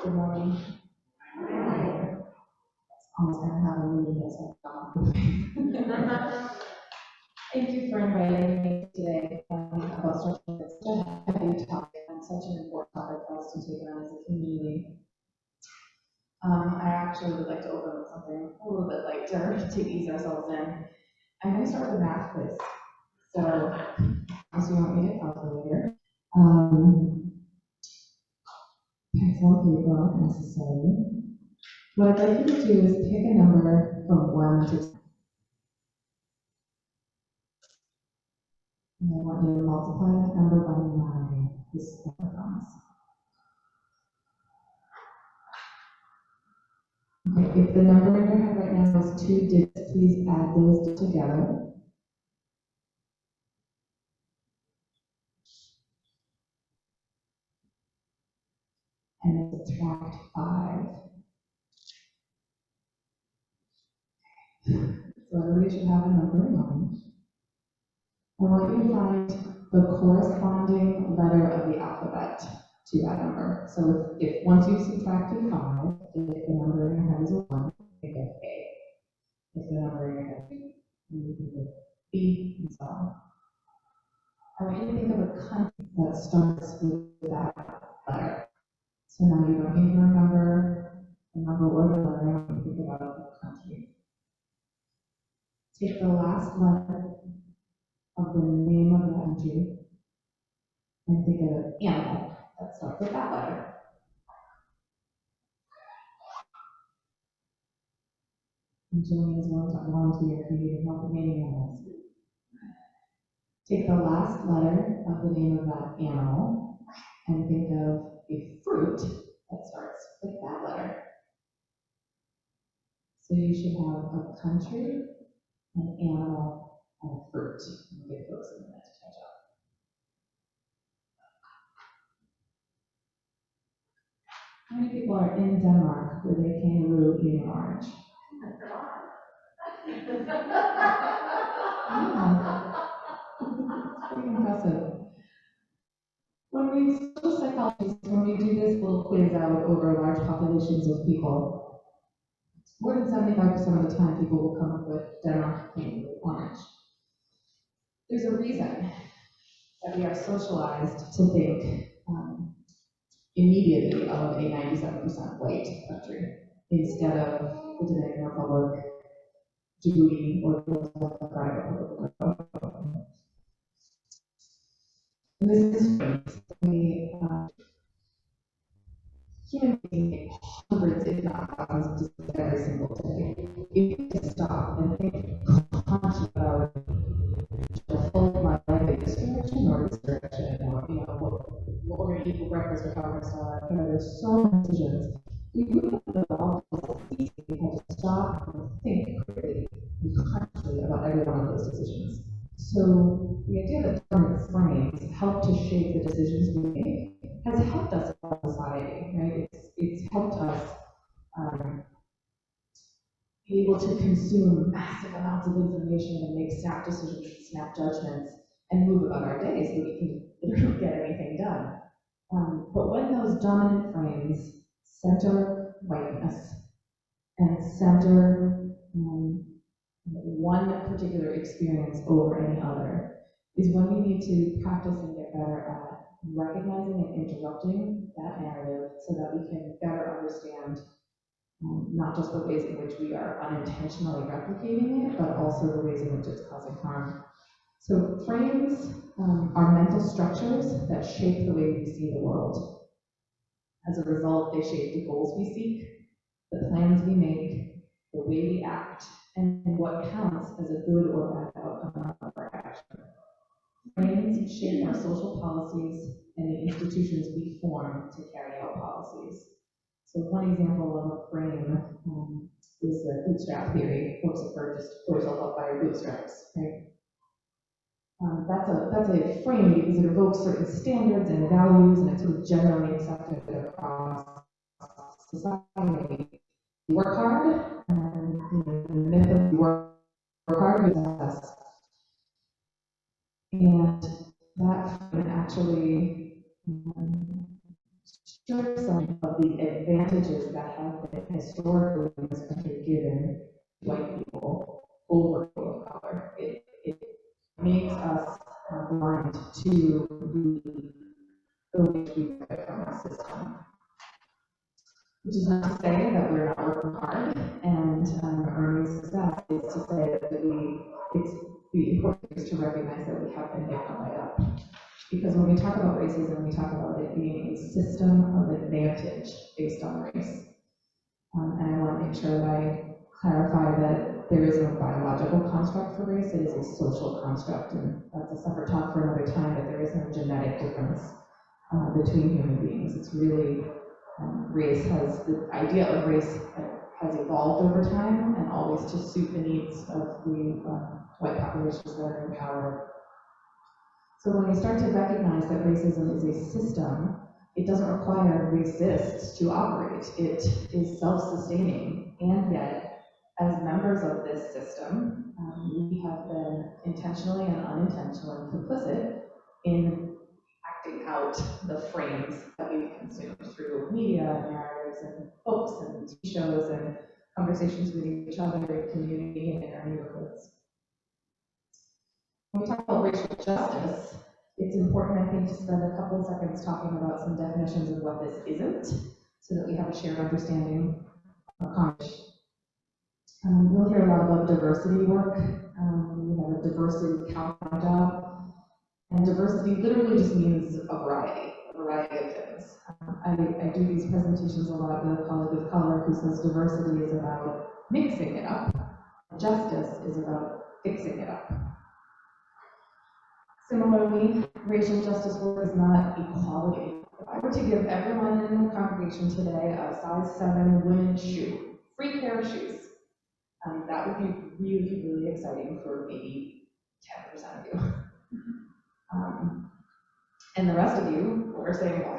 Good morning. Almost going to have a meeting as well. Thank you for inviting me today about structure. It's such a heavy topic and such an important topic for us to take on as a community. I actually would like to open with something a little bit lighter to ease ourselves in. I'm going to start with a math quiz. So, as you want me to calculate, pencil and paper if necessary. What I'd like you to do is pick a number from 1 to 10. And I want you to multiply that number by 9. This is what I promise. Okay, if the number in your head right now is 2 digits, please add those together. And then subtract 5. So everybody should have a number in mind. I want you to find the corresponding letter of the alphabet to that number. So if once you've subtracted 5, if the number in your head is a 1, think of A. If the number in your head is 2, you think of B, and so on. I want you to think of a country that starts with that letter. So now you don't need to remember the number or the letter, I want you to think about a country. Take the last letter of the name of the country and think of an animal that starts with that letter. And Jillian is willing to volunteer for you to help with naming animals. Take the last letter of the name of that animal and think of a fruit that starts with that letter. So you should have a country, an animal, and a fruit. I'll give folks a minute to catch up. How many people are in Denmark with a kangaroo eating orange? Yeah. It's pretty impressive. When we social psychologists, when we do this little quiz out over large populations of people, more than 75% of the time people will come up with Denmark kangaroo orange. There's a reason that we are socialized to think immediately of a 97% white country instead of the Dominican Republic, Djibouti, or the Democratic Republic of Congo. This is we human beings make hundreds, if not thousands, of decisions every single day. If you just stop and think consciously about the full of my life in this direction or this direction, or what we're going to eat for breakfast or how we're going to start. There's so many decisions. We wouldn't have all this easy if we had to stop and think critically and consciously about every one of those decisions. So the idea that dominant frames help to shape the decisions we make has helped us as a society, right? It's helped us be able to consume massive amounts of information and make snap decisions, snap judgments, and move about our day so we can literally get anything done. But when those dominant frames center whiteness and center one particular experience over any other, is when we need to practice and get better at recognizing and interrupting that narrative so that we can better understand not just the ways in which we are unintentionally replicating it, but also the ways in which it's causing harm. So frames are mental structures that shape the way we see the world. As a result, they shape the goals we seek, the plans we make, the way we act, and what counts as a good or bad outcome of our action. Frames shape our social policies and the institutions we form to carry out policies. So one example of a frame is the bootstrap theory. Folks have heard just pull yourself up by your bootstraps, right? That's a frame because it evokes certain standards and values, and it's sort of generally accepted across society. You work hard, and the myth of work hard is success. And that frame actually sure some of the advantages that have been historically in this country given white people over people of color. It makes us blind to the way we benefit from the system. Which is not to say that we're not working hard and earning success. It's to say that it's the important thing is to recognize that we have been hit on the way up. Because when we talk about racism, we talk about it being a system of advantage based on race. And I want to make sure that I clarify that there is no biological construct for race, it is a social construct, and that's a separate talk for another time, but there is no genetic difference between human beings. It's really, the idea of race has evolved over time and always to suit the needs of the white populations that are in power. So when we start to recognize that racism is a system, it doesn't require racists to operate. It is self-sustaining, and yet, as members of this system, we have been intentionally and unintentionally complicit in acting out the frames that we consume through media and narratives and books and TV shows and conversations with each other in community and in our neighborhoods. When we talk about racial justice, it's important, I think, to spend a couple of seconds talking about some definitions of what this isn't, so that we have a shared understanding of conversation. We'll hear a lot about diversity work. We have a diversity count job, and diversity literally just means a variety of things. I do these presentations a lot with a colleague of color who says diversity is about mixing it up, justice is about fixing it up. Similarly, racial justice work is not equality. If I were to give everyone in the congregation today a size 7 women's shoe, free pair of shoes, that would be really, really exciting for maybe 10% of you. And the rest of you were saying, well,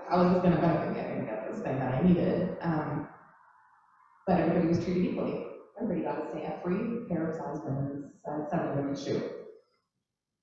how is this going to benefit me? I didn't get this thing that I needed. But everybody was treated equally. Everybody got to say a free pair of size 7 women's shoe.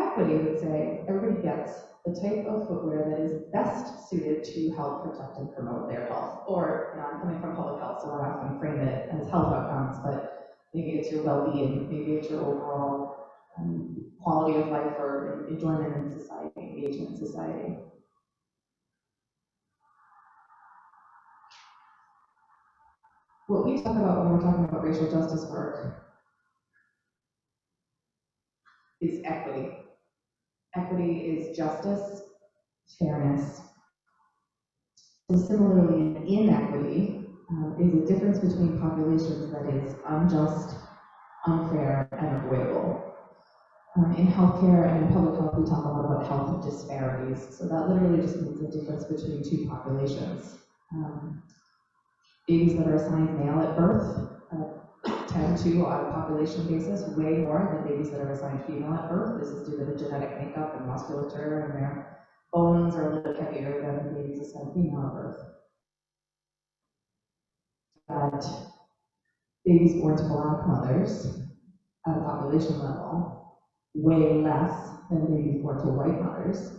Equity would say everybody gets the type of footwear that is best suited to help protect and promote their health. Or, I'm coming from public health, so I often frame it as health outcomes, but maybe it's your well-being, maybe it's your overall quality of life or enjoyment in society, engagement in society. What we talk about when we're talking about racial justice work is equity. Equity is justice, fairness. And similarly, inequity is a difference between populations that is unjust, unfair, and avoidable. In healthcare and in public health, we talk a lot about health disparities. So that literally just means the difference between two populations. Babies that are assigned male at birth tend to, on a population basis, way more than babies that are assigned female at birth. This is due to the genetic makeup and musculature, and their bones are a little bit heavier than babies assigned female at birth. That babies born to black mothers at a population level way less than babies born to white mothers.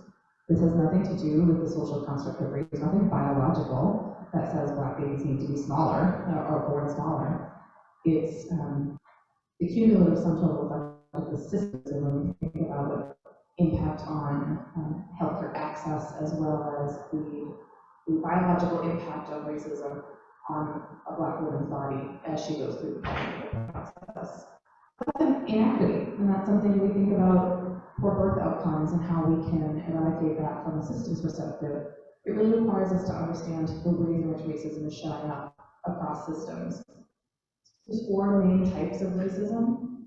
This has nothing to do with the social construct of race. There's nothing biological that says black babies need to be smaller or born smaller. It's the cumulative sum total effect of the systems, and when we think about impact on healthcare access as well as the biological impact of racism on a black woman's body as she goes through the process. That's an inequity, and that's something we think about poor birth outcomes and how we can eradicate that from a systems perspective. It really requires us to understand the ways in which racism is showing up across systems. There's 4 main types of racism,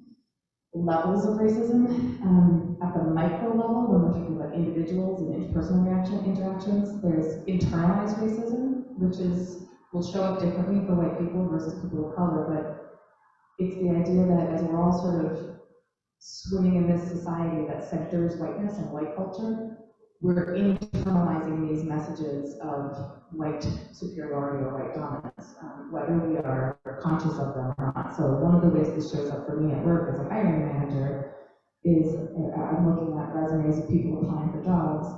levels of racism. At the micro level, when we're talking about individuals and interpersonal interactions, there's internalized racism, which will show up differently for white people versus people of color, but it's the idea that as we're all sort of swimming in this society that centers whiteness and white culture, we're internalizing these messages of white superiority or white dominance, whether we are conscious of them or not. So one of the ways this shows up for me at work as a hiring manager is I'm looking at resumes of people applying for jobs,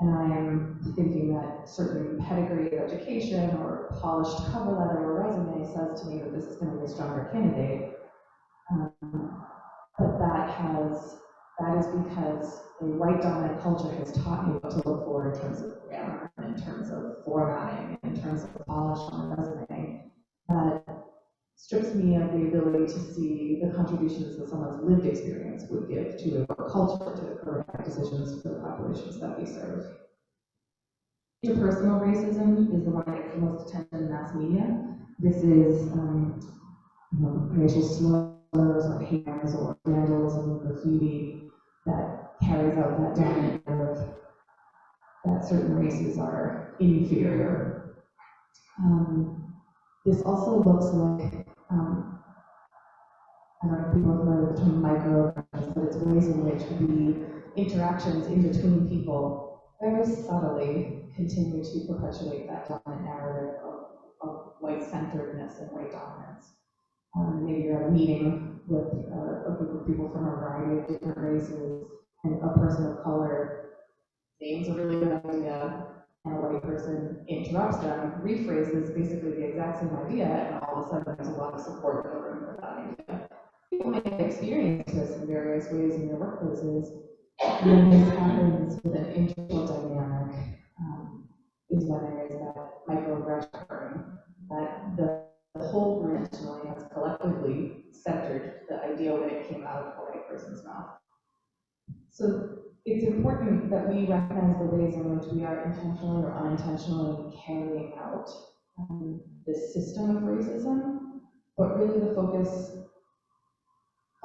And I am thinking that certain pedigree of education or polished cover letter or resume says to me that this is going to be a stronger candidate. But that is because a white dominant culture has taught me what to look for in terms of grammar, in terms of formatting, in terms of polish on a resume, that strips me of the ability to see the contributions that someone's lived experience would give to a culture, to correct decisions for the populations that we serve. Interpersonal racism is the one that gets the most attention in mass media. This is racial slurs or hate crimes or vandalism, graffiti that carries out that dominant narrative that certain races are inferior. This also looks like, I don't know if people have heard of the term microaggressions, but it's ways in which the interactions in between people very subtly continue to perpetuate that dominant narrative of white-centeredness and white dominance. Maybe you're at a meeting with a group of people from a variety of different races, and a person of color names a really good idea, and a white person interrupts them, rephrases basically the exact same idea, and all of a sudden there's a lot of support in the room for that idea. People may have experienced this in various ways in their workplaces. When this happens with an internal dynamic, is when there is that microaggression, that the whole group intentionally has collectively centered the idea when it came out of the white person's mouth. So it's important that we recognize the ways in which we are intentionally or unintentionally carrying out this system of racism, but really the focus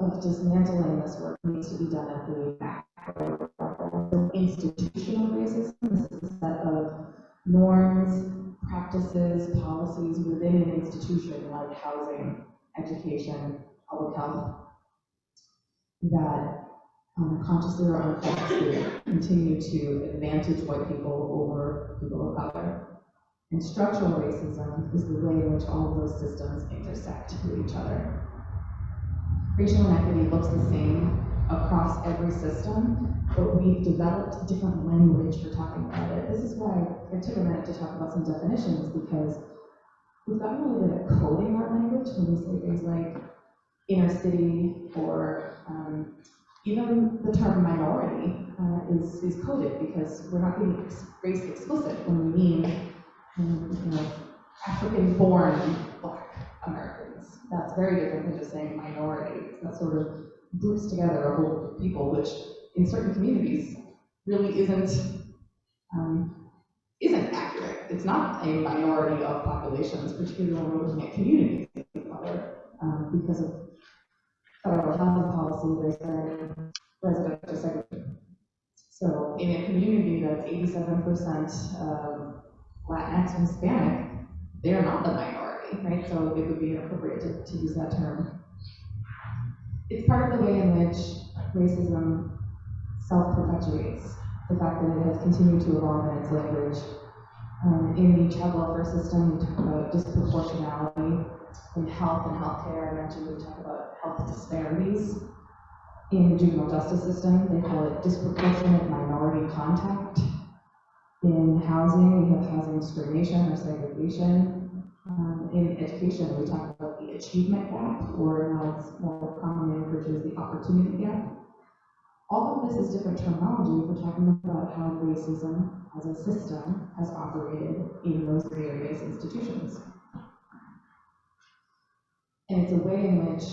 of dismantling this work needs to be done at the macro level. So institutional racism, this is a set of norms, practices, policies within an institution like housing, education, public health, that consciously or unconsciously continue to advantage white people over people of color. And structural racism is the way in which all of those systems intersect with each other. Racial inequity looks the same across every system, but we've developed different language for talking about it. This is why I took a minute to talk about some definitions, because we've gotten really good at coding our language when we say things like inner city or even the term minority is coded because we're not being race explicit when we mean African-born Black Americans. That's very different than just saying minority. That sort of groups together a whole group of people, which in certain communities really isn't accurate. It's not a minority of populations, particularly when we're looking at communities of color, because of federal housing policy, there's residential segregation. So in a community that's 87% Latinx and Hispanic, they're not the minority, right? So it would be inappropriate to use that term. It's part of the way in which racism self-perpetuates, the fact that it has continued to evolve in its language. In the child welfare system, we talk about disproportionality. In health and healthcare, I mentioned we talk about health disparities. In the juvenile justice system, they call it disproportionate minority contact. In housing, we have housing discrimination or segregation. In education, we talk about the achievement gap, or now it's more commonly referred to as the opportunity gap. All of this is different terminology if we're talking about how racism as a system has operated in those various institutions. And it's a way in which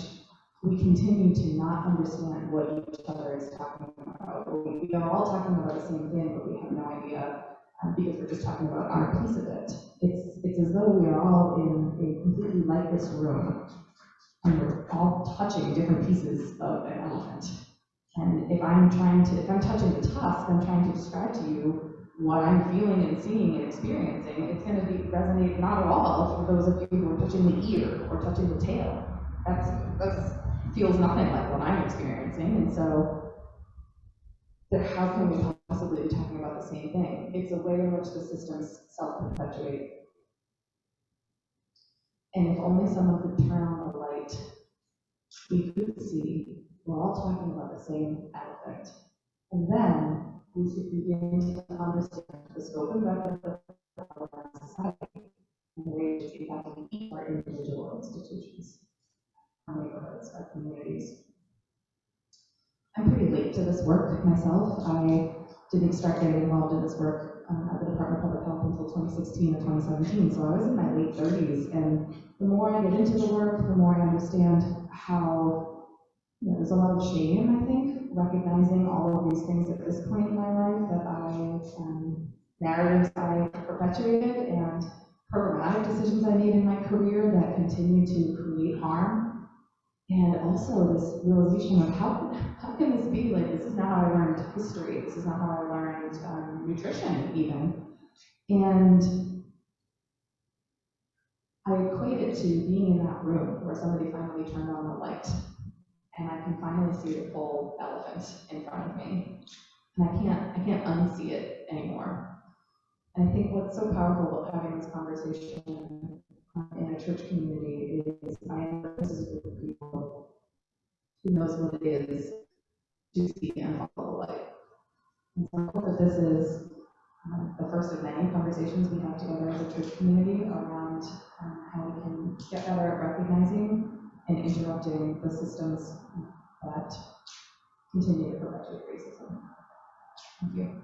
we continue to not understand what each other is talking about. We are all talking about the same thing, but we have no idea because we're just talking about our piece of it. It's as though we are all in a completely lightless room, and we're all touching different pieces of an elephant. And if I'm touching the tusk, I'm trying to describe to you what I'm feeling and seeing and experiencing. It's going to resonate not at all for those of you who are touching the ear or touching the tail. That feels nothing like what I'm experiencing, and so how can we possibly be talking about the same thing? It's a way in which the systems self-perpetuate. And if only someone could turn on the light, we could see we're all talking about the same elephant. And then we should begin to understand the scope and breadth of our society and the way it should be impacting our individual institutions, our neighborhoods, our communities. I'm pretty late to this work myself. I didn't start getting involved in this work at the Department of Public Health until 2016 or 2017, so I was in my late 30s. And the more I get into the work, the more I understand how there's a lot of shame, I think, recognizing all of these things at this point in my life that narratives I perpetuated and programmatic decisions I made in my career that continue to create harm. And also this realization of how can this be? Like, this is not how I learned history. This is not how I learned nutrition, even. And I equate it to being in that room where somebody finally turned on the light, and I can finally see the full elephant in front of me, and I can't unsee it anymore. And I think what's so powerful about having this conversation in a church community is I am this is a group of people who knows what it is to see and follow the light. And so I hope that this is the first of many conversations we have together as a church community around how we can get better at recognizing and interrupting the systems that continue to perpetuate racism. Thank you.